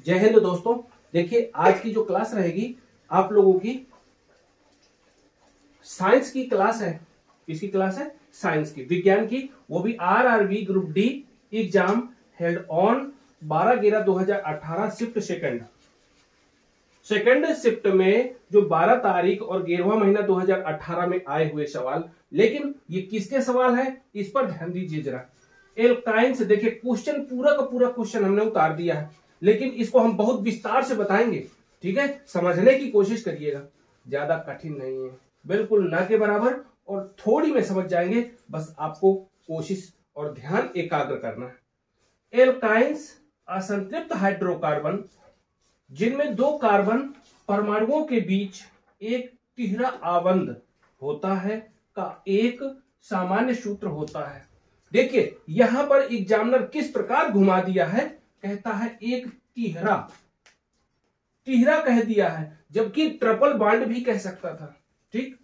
जय हिंद दोस्तों। देखिए आज की जो क्लास रहेगी आप लोगों की साइंस की क्लास है। किसकी क्लास है? साइंस की, विज्ञान की, वो भी RRB group D exam held on 12/11/2018 shift second shift में जो 12 तारीख और 11वां महीना 2018 में आए हुए सवाल। लेकिन ये किसके सवाल है इस पर ध्यान दीजिए जरा। एल्काइंस, देखिए क्वेश्चन पूरा का पूरा क्वेश्चन हमने उतार दिया है, लेकिन इसको हम बहुत विस्तार से बताएंगे। ठीक है, समझने की कोशिश करिएगा, ज्यादा कठिन नहीं है, बिल्कुल ना के बराबर, और थोड़ी में समझ जाएंगे। बस आपको कोशिश और ध्यान एकाग्र करना है। एल्काइंस असंतृप्त हाइड्रोकार्बन जिनमें दो कार्बन परमाणुओं के बीच एक तिहरा आबंध होता है का एक सामान्य सूत्र होता है। देखिए यहां पर एग्जामिनर किस प्रकार घुमा दिया है, कहता है एक तिहरा कह दिया है, जबकि ट्रिपल बॉन्ड भी कह सकता था। ठीक,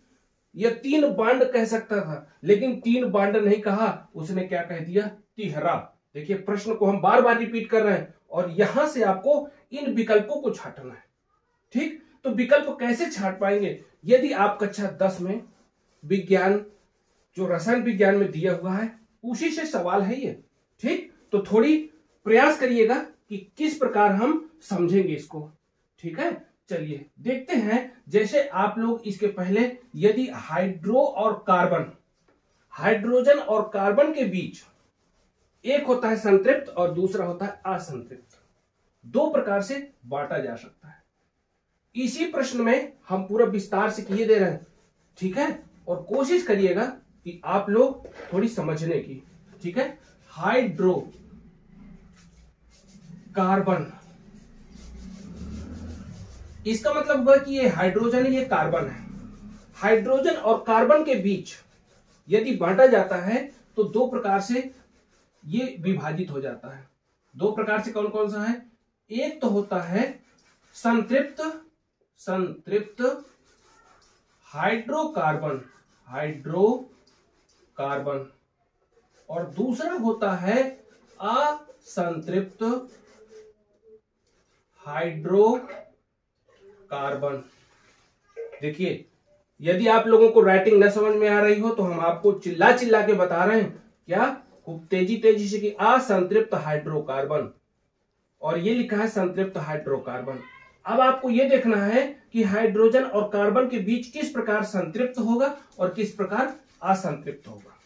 यह 3 बॉन्ड कह सकता था, लेकिन 3 बॉन्ड नहीं कहा, उसने क्या कह दिया? तिहरा। देखिए प्रश्न को हम बार बार रिपीट कर रहे हैं और यहां से आपको इन विकल्पों को छांटना है। ठीक, तो विकल्प कैसे छांट पाएंगे? यदि आप कक्षा 10 में विज्ञान जो रसायन विज्ञान में दिया हुआ है उसी से सवाल है ये। ठीक, तो थोड़ी प्रयास करिएगा कि किस प्रकार हम समझेंगे इसको। ठीक है, चलिए देखते हैं। जैसे आप लोग इसके पहले यदि हाइड्रोजन और कार्बन के बीच एक होता है संतृप्त और दूसरा होता है असंतृप्त, 2 प्रकार से बांटा जा सकता है। इसी प्रश्न में हम पूरा विस्तार से किए दे रहे हैं। ठीक है, और कोशिश करिएगा कि आप लोग थोड़ी समझने की। ठीक है, हाइड्रोकार्बन, इसका मतलब हुआ कि ये हाइड्रोजन है, ये कार्बन है। हाइड्रोजन और कार्बन के बीच यदि बांटा जाता है तो 2 प्रकार से ये विभाजित हो जाता है। 2 प्रकार से कौन कौन सा है? एक तो होता है संतृप्त हाइड्रोकार्बन और दूसरा होता है असंतृप्त हाइड्रोकार्बन। देखिए यदि आप लोगों को राइटिंग न समझ में आ रही हो तो हम आपको चिल्ला चिल्ला के बता रहे हैं, क्या खूब तेजी से, कि असंतृप्त हाइड्रोकार्बन और ये लिखा है संतृप्त हाइड्रोकार्बन। अब आपको ये देखना है कि हाइड्रोजन और कार्बन के बीच किस प्रकार संतृप्त होगा और किस प्रकार असंतृप्त होगा।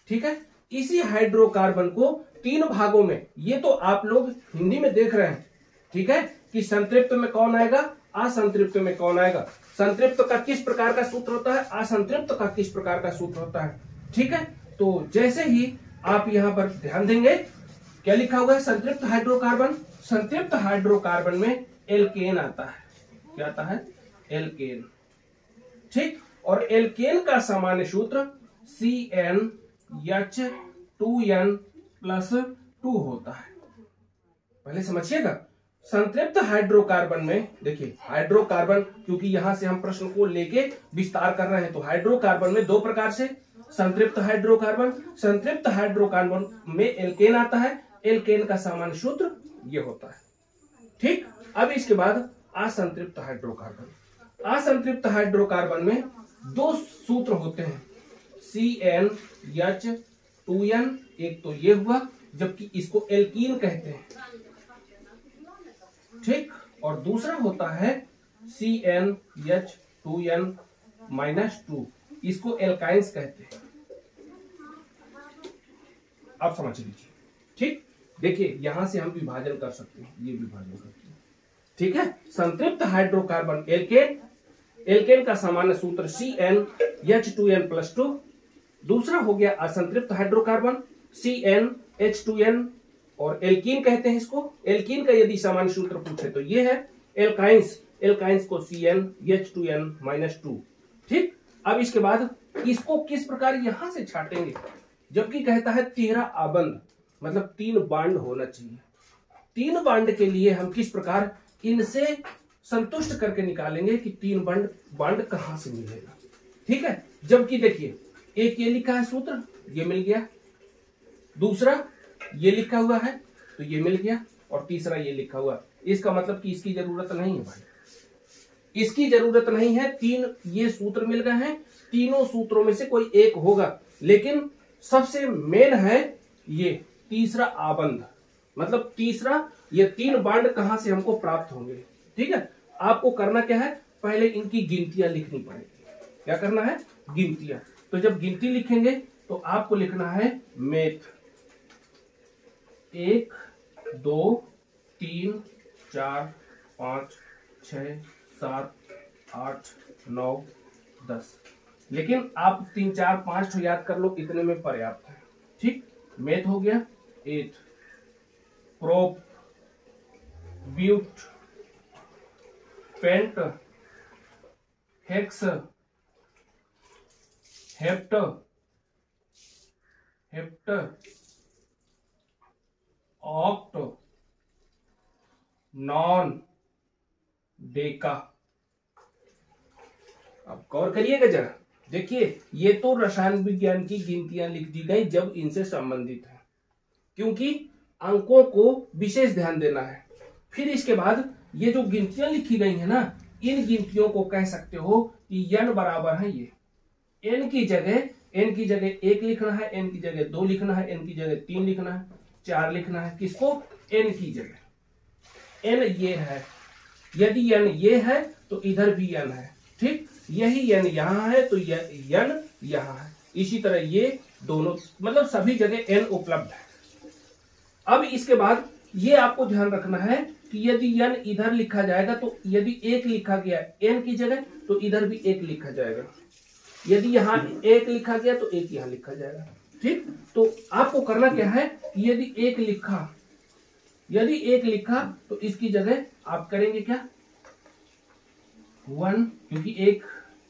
ठीक है, इसी हाइड्रोकार्बन को 3 भागों में, ये तो आप लोग हिंदी में देख रहे हैं। ठीक है, कि संतृप्त में कौन आएगा, असंतृप्त में कौन आएगा, संतृप्त का किस प्रकार का सूत्र होता है, असंतृप्त का किस प्रकार का सूत्र होता है। ठीक है, तो जैसे ही आप यहां पर ध्यान देंगे, क्या लिखा हुआ है? संतृप्त हाइड्रोकार्बन। संतृप्त हाइड्रोकार्बन में एल्केन आता है। क्या आता है? एल्केन। ठीक, और एल्केन का सामान्य सूत्र CnH2n+2 होता है। पहले समझिएगा। संतृप्त हाइड्रोकार्बन में देखिए, हाइड्रोकार्बन, क्योंकि यहां से हम प्रश्न को लेके विस्तार कर रहे हैं, तो हाइड्रोकार्बन में 2 प्रकार से संतृप्त हाइड्रोकार्बन में एल्केन आता है। एल्केन का सामान्य सूत्र ये होता है। ठीक, अब इसके बाद असंतृप्त हाइड्रोकार्बन में 2 सूत्र होते हैं, CnH2n, एक तो ये हुआ, जबकि इसको एल्कीन कहते हैं। ठीक, और दूसरा होता है CnH2n-2, इसको एल्काइंस कहते हैं। आप समझ लीजिए। ठीक, देखिए यहां से हम विभाजन कर सकते हैं, ये विभाजन करते हैं। ठीक है, संतृप्त हाइड्रोकार्बन एल्केन का सामान्य सूत्र CnH2n+2। दूसरा हो गया असंतृप्त हाइड्रोकार्बन CnH2n, और एल्कीन कहते हैं इसको। एल्कीन का यदि सामान्य सूत्र पूछे तो ये है एल्काइंस को CnH2n-2। ठीक, अब इसके बाद इसको किस प्रकार यहां से छाटेंगे, जबकि कहता है 13 आबंध, मतलब 3 बांड होना चाहिए। 3 बांड के लिए हम किस प्रकार इनसे संतुष्ट करके निकालेंगे कि 3 बांड कहां से मिलेगा। ठीक है, जबकि देखिए एक ये लिखा है सूत्र, ये मिल गया, दूसरा ये लिखा हुआ है तो ये मिल गया, और तीसरा ये लिखा हुआ। इसका मतलब कि इसकी जरूरत नहीं है भाई, इसकी जरूरत नहीं है। तीन ये सूत्र मिल गए हैं, तीनों सूत्रों में से कोई एक होगा, लेकिन सबसे मेन है ये तीसरा आबंध, मतलब तीसरा ये तीन बांड कहां से हमको प्राप्त होंगे। ठीक है, आपको करना क्या है, पहले इनकी गिनतियां लिखनी पड़ेगी। क्या करना है, गिनतियां। तो जब गिनती लिखेंगे तो आपको लिखना है मेथ 1 2 3 4 5 6 7 8 9 10। लेकिन आप 3 4 5 तो याद कर लो, इतने में पर्याप्त है। ठीक, मेथ हो गया 8, prop, but, pent, hex, hept, oct, non, deca. अब गौर करिएगा जरा, देखिए ये तो रसायन विज्ञान की गिनतियां लिख दी गई जब इनसे संबंधित है, क्योंकि अंकों को विशेष ध्यान देना है। फिर इसके बाद ये जो गिनतियां लिखी गई है ना, इन गिनतियों को कह सकते हो कि n बराबर है ये, n की जगह 1 लिखना है, n की जगह 2 लिखना है, n की जगह 3 लिखना है, 4 लिखना है। किसको, n की जगह। n ये है, यदि n ये है तो इधर भी n है। ठीक, यही n यहां है तो n यहां है। इसी तरह ये दोनों, मतलब सभी जगह n उपलब्ध है। अब इसके बाद ये आपको ध्यान रखना है कि यदि n इधर लिखा जाएगा तो यदि 1 लिखा गया n की जगह तो इधर भी 1 लिखा जाएगा। यदि यहाँ 1 लिखा गया तो 1 यहाँ लिखा जाएगा। ठीक, तो आपको करना क्या है, यदि 1 लिखा तो इसकी जगह आप करेंगे क्या, 1, क्योंकि 1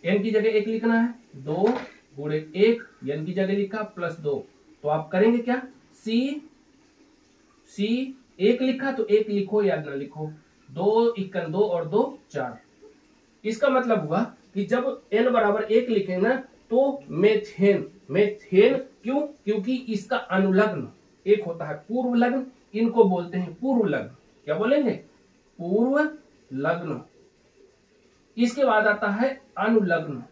n की जगह 1 लिखना है, 2 गुणे 1 n की जगह लिखा प्लस 2, तो आप करेंगे क्या, C 1 लिखा तो 1 लिखो या ना लिखो, 2 1 2 और 2 4। इसका मतलब हुआ कि जब n बराबर 1 लिखे ना तो मेथेन क्यों, क्योंकि इसका अनुलग्न एक होता है पूर्व लग्न, इनको बोलते हैं पूर्व लग्न। क्या बोलेंगे, पूर्व लग्न। इसके बाद आता है अनुलग्न।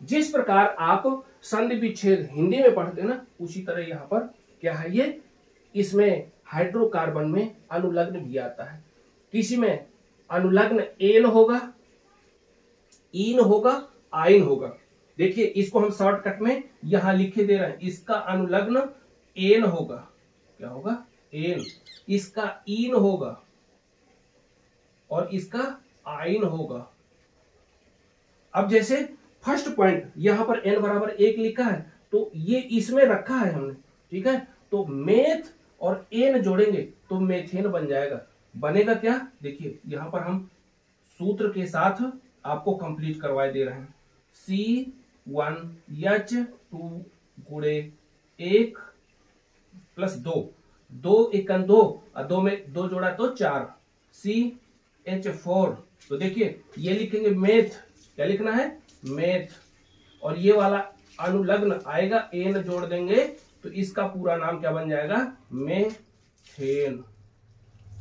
जिस प्रकार आप संधि विच्छेद हिंदी में पढ़ते ना, उसी तरह यहाँ पर क्या है, ये इसमें हाइड्रोकार्बन में अनुलग्न भी आता है। किसी में अनुलग्न एन होगा, इन होगा, आइन होगा। देखिए इसको हम शॉर्टकट में यहां लिखे दे रहे हैं, इसका अनुलग्न एन होगा। क्या होगा, एन। इसका इन होगा और इसका आइन होगा। अब जैसे फर्स्ट पॉइंट यहां पर n बराबर 1 लिखा है तो ये इसमें रखा है हमने। ठीक है, तो मेथ और एन जोड़ेंगे तो मेथेन बन जाएगा। बनेगा क्या, देखिए यहां पर हम सूत्र के साथ आपको कंप्लीट करवाए दे रहे हैं। C1H2 गुणे 1 प्लस 2, 2 1 2 और 2 में 2 जोड़ा तो 4, CH4। तो देखिए ये लिखेंगे मेथ, क्या लिखना है, मेथ, और ये वाला अनुलग्न आएगा, एन जोड़ देंगे तो इसका पूरा नाम क्या बन जाएगा, मेथेन।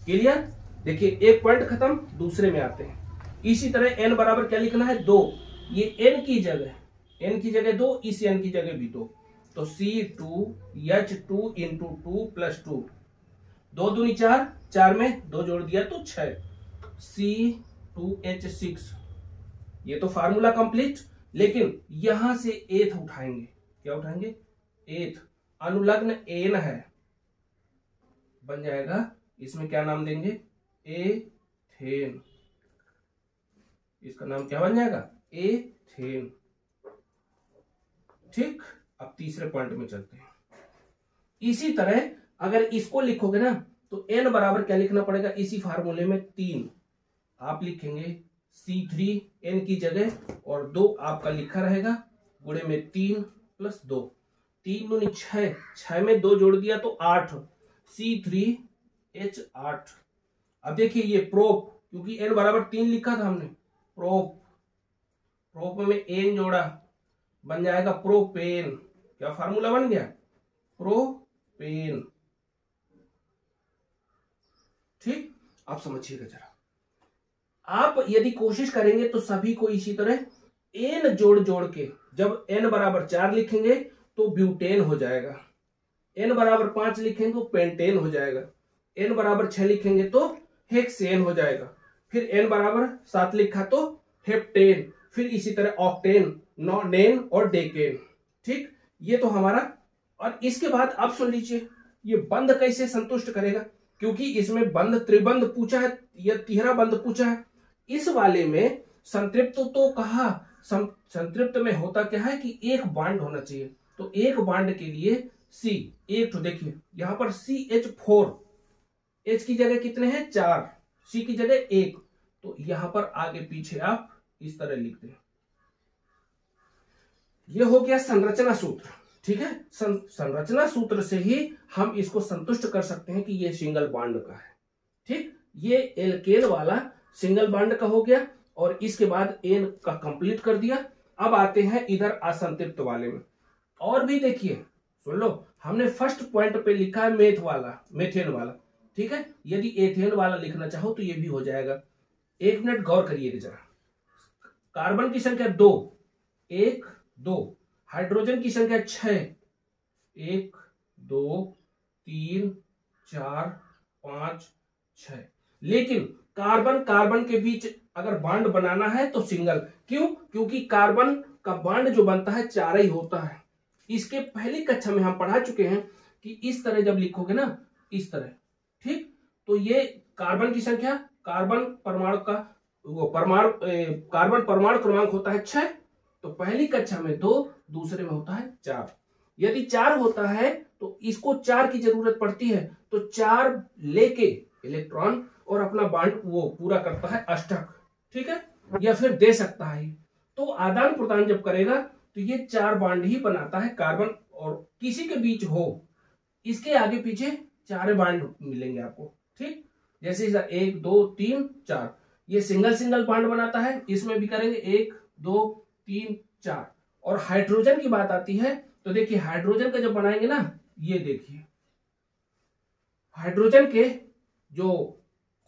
क्लियर। देखिए एक पॉइंट खत्म, दूसरे में आते हैं। इसी तरह n बराबर क्या लिखना है, 2। ये n की जगह 2, इस n की जगह भी 2, तो C2H2 इंटू 2 प्लस 2, 2 दूनी 4, 4 में 2 जोड़ दिया तो 6, C2H6। ये तो फार्मूला कंप्लीट। लेकिन यहां से एथ उठाएंगे, क्या उठाएंगे, एथ। अनुलग्न एन है, बन जाएगा, इसमें क्या नाम देंगे, एथेन। इसका नाम क्या बन जाएगा, एथेन। ठीक, अब तीसरे पॉइंट में चलते हैं। इसी तरह अगर इसको लिखोगे ना तो n बराबर क्या लिखना पड़ेगा, इसी फार्मूले में 3 आप लिखेंगे, C3 n की जगह और 2 आपका लिखा रहेगा, गुणे में 3 प्लस 2, 3 दूनी 6, 6 में 2 जोड़ दिया तो 8, C3H8। अब देखिए ये प्रोप, क्योंकि n बराबर 3 लिखा था हमने, प्रोप में n जोड़ा, बन जाएगा प्रोपेन। क्या फार्मूला बन गया, प्रोपेन। ठीक, आप समझिएगा जरा। आप यदि कोशिश करेंगे तो सभी को इसी तरह एन जोड़ जोड़ के, जब एन बराबर 4 लिखेंगे तो ब्यूटेन हो जाएगा, एन बराबर 5 लिखेंगे तो पेंटेन हो जाएगा, एन बराबर 6 लिखेंगे तो हेक्सेन हो जाएगा, फिर एन बराबर 7 लिखा तो हेप्टेन, फिर इसी तरह ऑक्टेन, नॉनेन और डेकेन। ठीक, ये तो हमारा। और इसके बाद आप सुन लीजिए, ये बंध कैसे संतुष्ट करेगा, क्योंकि इसमें बंध त्रिबंध पूछा है या तिहरा बंध पूछा है। इस वाले में संतृप्त तो कहा, संतृप्त में होता क्या है कि एक बांड होना चाहिए, तो एक बांड के लिए सी, एक तो देखिए यहां पर CH4, H की जगह कितने हैं 4, C की जगह 1, तो यहां पर आगे पीछे आप इस तरह लिख दें। यह हो गया संरचना सूत्र। ठीक है, संरचना सूत्र से ही हम इसको संतुष्ट कर सकते हैं कि ये सिंगल बॉन्ड का है। ठीक, ये एल्केन वाला सिंगल बॉन्ड का हो गया और इसके बाद एन का कंप्लीट कर दिया। अब आते हैं इधर असंतृप्त वाले में। और भी देखिए, सुन लो, हमने फर्स्ट पॉइंट पे लिखा है मेथेन वाला। ठीक है, यदि एथेन वाला लिखना चाहो तो ये भी हो जाएगा। 1 मिनट गौर करिएगा जरा। कार्बन की संख्या 2, 1 2, हाइड्रोजन की संख्या 6, 1 2 3 4 5 6। लेकिन कार्बन कार्बन के बीच अगर बॉन्ड बनाना है तो सिंगल। क्यों? क्योंकि कार्बन का बॉन्ड जो बनता है 4 ही होता है। इसके पहली कक्षा में हम पढ़ा चुके हैं कि इस तरह जब लिखोगे ना, इस तरह, ठीक, तो ये कार्बन की संख्या, कार्बन परमाणु का कार्बन परमाणु क्रमांक होता है 6, तो पहली कक्षा में 2, दूसरे में होता है 4। यदि 4 होता है तो इसको 4 की जरूरत पड़ती है, तो 4 लेके इलेक्ट्रॉन और अपना बॉन्ड वो पूरा करता है अष्टक। ठीक है, या फिर दे सकता है। तो आदान प्रदान जब करेगा तो ये 4 बॉन्ड ही बनाता है कार्बन, और किसी के बीच हो, इसके आगे पीछे 4 बॉन्ड मिलेंगे आपको। ठीक, जैसे 1 2 3 4, ये सिंगल सिंगल बॉन्ड बनाता है। इसमें भी करेंगे 1 2 3 4। और हाइड्रोजन की बात आती है तो देखिए, हाइड्रोजन का जब बनाएंगे ना, ये देखिए हाइड्रोजन के जो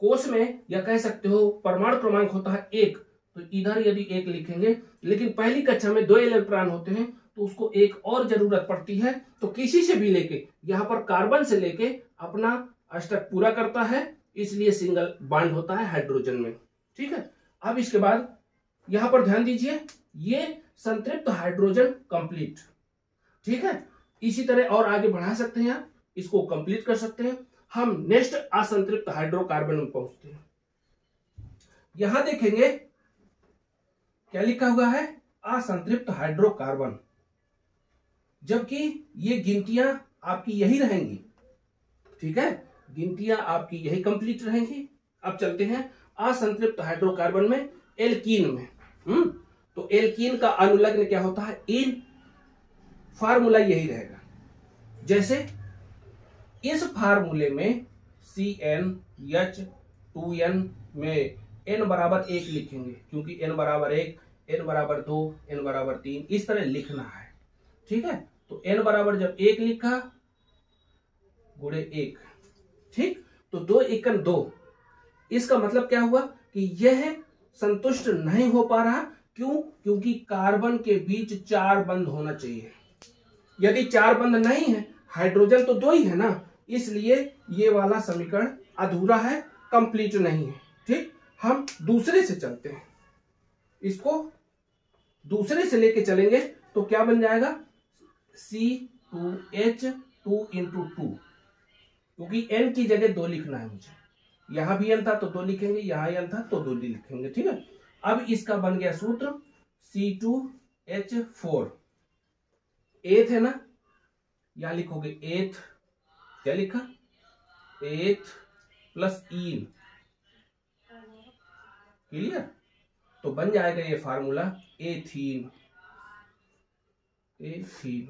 कोष में, या कह सकते हो परमाणु क्रमांक होता है 1, तो इधर यदि 1 लिखेंगे, लेकिन पहली कक्षा में 2 इलेक्ट्रॉन होते हैं तो उसको एक और जरूरत पड़ती है, तो किसी से भी लेके, यहां पर कार्बन से लेके अपना अष्टक पूरा करता है, इसलिए सिंगल बॉन्ड होता है हाइड्रोजन में। ठीक है, अब इसके बाद यहां पर ध्यान दीजिए, ये संतृप्त हाइड्रोजन कंप्लीट। ठीक है, इसी तरह और आगे बढ़ा सकते हैं आप, इसको कंप्लीट कर सकते हैं। हम नेक्स्ट असंतृप्त हाइड्रोकार्बन में पहुंचते हैं। यहां देखेंगे क्या लिखा हुआ है, असंतृप्त हाइड्रोकार्बन, जबकि ये गिनतियां आपकी यही रहेंगी। ठीक है, गिनतियां आपकी यही कंप्लीट रहेंगी। अब चलते हैं असंतृप्त हाइड्रोकार्बन में, एल्कीन में। तो एल्कीन का अनुलग्न क्या होता है, इन। फार्मूला यही रहेगा। जैसे इस फार्मूले में CnH2n में n बराबर 1 लिखेंगे, क्योंकि n बराबर 1, n बराबर 2, n बराबर 3, इस तरह लिखना है। ठीक है, तो n बराबर जब 1 लिखा, गुणे 1, ठीक, तो 2 एकन 2। इसका मतलब क्या हुआ कि यह संतुष्ट नहीं हो पा रहा। क्यों? क्योंकि कार्बन के बीच 4 बंध होना चाहिए। यदि 4 बंध नहीं है, हाइड्रोजन तो 2 ही है ना, इसलिए ये वाला समीकरण अधूरा है, कंप्लीट नहीं है। ठीक, हम दूसरे से चलते हैं, इसको दूसरे से लेके चलेंगे तो क्या बन जाएगा, C2H2 × 2, क्योंकि n की जगह 2 लिखना है मुझे। यहां भी n था तो 2 लिखेंगे, यहां n था तो 2 लिखेंगे। ठीक है, अब इसका बन गया सूत्र C2H4। एथ है ना, यहां लिखोगे एथ, क्या लिखा, एथ प्लस ईन। क्लियर? तो बन जाएगा ये फार्मूला एथीन। एथीन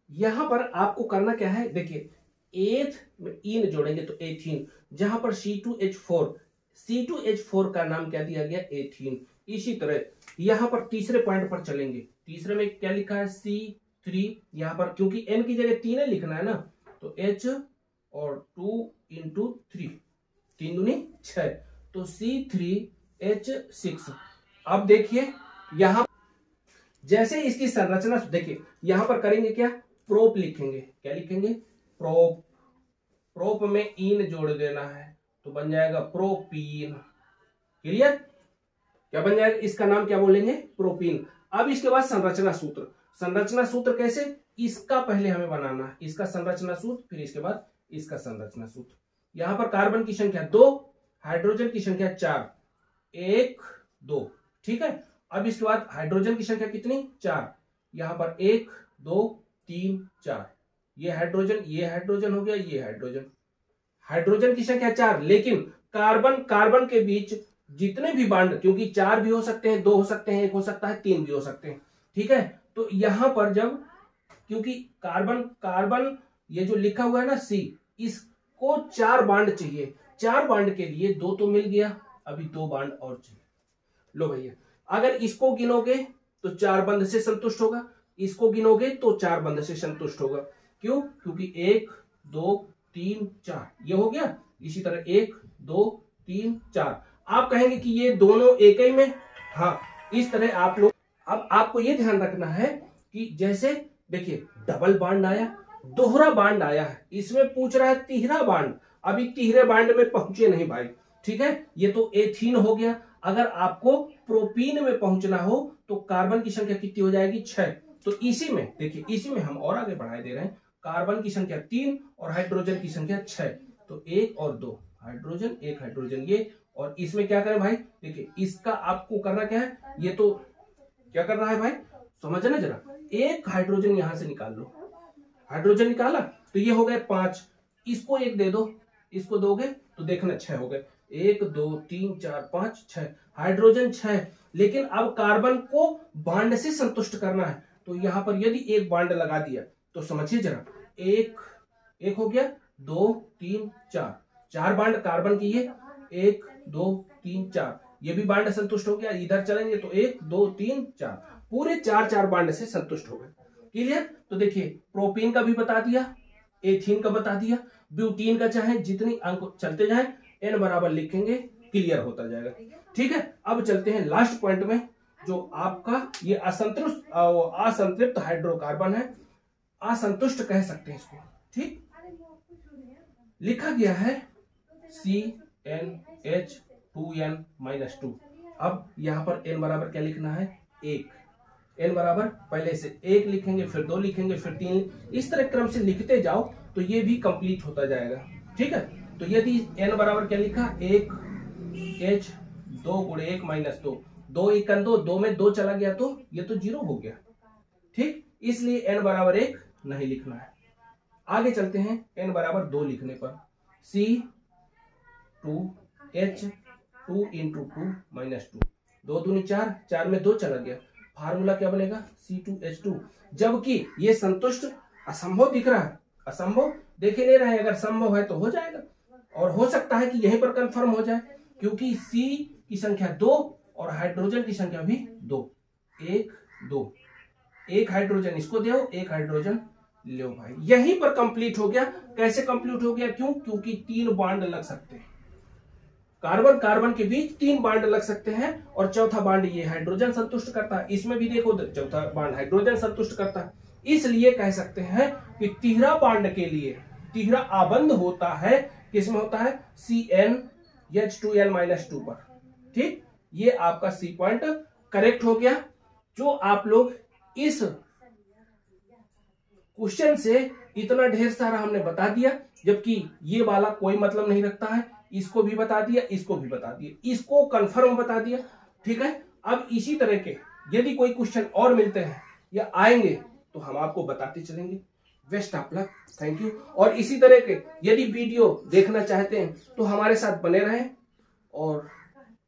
यहां पर आपको करना क्या है, देखिए एथ में ईन जोड़ेंगे तो एथीन, जहां पर C2H4 का नाम क्या दिया गया, एथीन। इसी तरह यहां पर तीसरे पॉइंट पर चलेंगे। तीसरे में क्या लिखा है, C3, यहां पर क्योंकि n की जगह 3 लिखना है ना, तो H और 2 इंटू 3, 3 दूनी 6, तो C3H6। अब देखिए यहां जैसे इसकी संरचना देखिए, यहां पर करेंगे क्या, प्रोप लिखेंगे। क्या लिखेंगे, प्रोप। प्रोप में इन जोड़ देना है तो बन जाएगा प्रोपीन। क्लियर, क्या बन जाएगा, इसका नाम क्या बोलेंगे, प्रोपीन। अब इसके बाद संरचना सूत्र। संरचना सूत्र कैसे, इसका पहले हमें बनाना है, इसका संरचना सूत्र, फिर इसके बाद इसका संरचना सूत्र। यहां पर कार्बन की संख्या 2, हाइड्रोजन की संख्या 4, 1 2, ठीक है। अब इसके बाद हाइड्रोजन की संख्या कितनी, 4, यहां पर 1 2 3 4, ये हाइड्रोजन हो गया, ये हाइड्रोजन। हाइड्रोजन की संख्या 4, लेकिन कार्बन कार्बन के बीच जितने भी बॉन्ड, क्योंकि 4 भी हो सकते हैं, 2 हो सकते हैं, 1 हो सकता है, 3 भी हो सकते हैं, ठीक है। तो यहां पर जब, क्योंकि कार्बन कार्बन ये जो लिखा हुआ है ना C, इसको 4 बॉन्ड चाहिए। 4 बॉन्ड के लिए 2 तो मिल गया, अभी 2 बॉन्ड और चाहिए। लो भैया, अगर इसको गिनोगे तो 4 बंध से संतुष्ट होगा, इसको गिनोगे तो 4 बंध से संतुष्ट होगा। क्यों, क्योंकि 1 2 3 4 ये हो गया। इसी तरह 1 2 3 4। आप कहेंगे कि ये दोनों एक ही में, हाँ, इस तरह आप लोग। अब आपको ये ध्यान रखना है कि जैसे देखिए डबल बॉन्ड आया, दोहरा बॉन्ड आया है, इसमें पूछ रहा है तीहरा बॉन्ड, अभी तीहरे बॉन्ड में पहुंचे नहीं भाई, ठीक है। ये तो एथीन हो गया। अगर आपको प्रोपीन में पहुंचना हो तो कार्बन की संख्या कितनी हो जाएगी, 6। तो इसी में देखिए, इसी में हम और आगे बढ़ाए दे रहे हैं। कार्बन की संख्या 3 और हाइड्रोजन की संख्या 6, तो 1 और 2 हाइड्रोजन, 1 हाइड्रोजन ये। और इसमें क्या करें भाई, देखिए इसका आपको करना क्या है, ये तो क्या कर रहा है भाई, समझना जरा। 1 हाइड्रोजन यहां से निकाल लो, हाइड्रोजन निकाला तो ये हो गए 5, इसको 1 दे दो, इसको दोगे तो देखना 6 हो गए। 1 2 3 4 5 6, हाइड्रोजन 6। लेकिन अब कार्बन को बॉन्ड से संतुष्ट करना है, तो यहां पर यदि एक बॉन्ड लगा दिया तो समझिए जरा, 1 हो गया, 2 3 4, 4 बॉन्ड कार्बन की, ये 1 2 3 4, ये भी बॉन्ड संतुष्ट हो गया। इधर चलेंगे तो 1 2 3 4, पूरे 4 बॉन्ड से संतुष्ट हो गए। क्लियर, तो देखिए प्रोपीन का भी बता दिया, एथीन का बता दिया, ब्यूटीन का चाहे जितनी अंक चलते जाए, n बराबर लिखेंगे, क्लियर होता जाएगा, ठीक है। अब चलते हैं लास्ट पॉइंट में, जो आपका ये असंतृप्त हाइड्रोकार्बन है, असंतुष्ट कह सकते हैं इसको, ठीक। लिखा गया है CnH2n-2। अब यहां पर n बराबर क्या लिखना है, 1। n बराबर पहले से 1 लिखेंगे, फिर 2 लिखेंगे, फिर 3, इस तरह क्रम से लिखते जाओ तो ये भी कंप्लीट होता जाएगा, ठीक है। तो यदि n बराबर क्या लिखा, 1 H 2 गुणे 1 माइनस 2, 2 1 2, 2 में 2 चला गया तो ये तो 0 हो गया, ठीक। इसलिए n बराबर 1 नहीं लिखना है। आगे चलते हैं, n बराबर 2 लिखने पर C2H2 इंटू 2 माइनस 2, 2 दूनी 4, 4 में 2 चला गया, फार्मूला क्या बनेगा, C2H2। जबकि ये संतुष्ट असंभव दिख रहा है, असंभव देखे नहीं रहे, अगर संभव है तो हो जाएगा, और हो सकता है कि यहीं पर कंफर्म हो जाए, क्योंकि C की संख्या 2 और हाइड्रोजन की संख्या भी 2, 1 2, 1 हाइड्रोजन इसको दो, 1 हाइड्रोजन लो भाई, यहीं पर कंप्लीट हो गया। कैसे कंप्लीट हो गया, क्यों, क्योंकि 3 बॉन्ड लग सकते हैं, कार्बन कार्बन के बीच 3 बॉन्ड लग सकते हैं, और चौथा बॉन्ड ये हाइड्रोजन संतुष्ट करता है। इसमें भी देखो चौथा बॉन्ड हाइड्रोजन संतुष्ट करता है। इसलिए कह सकते हैं कि तीहरा बॉन्ड के लिए तीहरा आबंध होता है, किसमें होता है, CnH2n-2 पर, ठीक। ये आपका C पॉइंट करेक्ट हो गया। जो आप लोग इस क्वेश्चन से इतना ढेर सारा हमने बता दिया, जबकि ये वाला कोई मतलब नहीं रखता है, इसको भी बता दिया, इसको भी बता दिया, इसको कंफर्म बता दिया, ठीक है। अब इसी तरह के यदि कोई क्वेश्चन और मिलते हैं या आएंगे तो हम आपको बताते चलेंगे। Best of luck, thank you. और इसी तरह के यदि वीडियो देखना चाहते हैं तो हमारे साथ बने रहें, और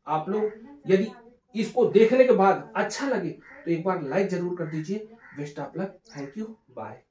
आप लोग यदि इसको देखने के बाद अच्छा लगे तो एक बार लाइक जरूर कर दीजिए। Best of luck, thank you, bye.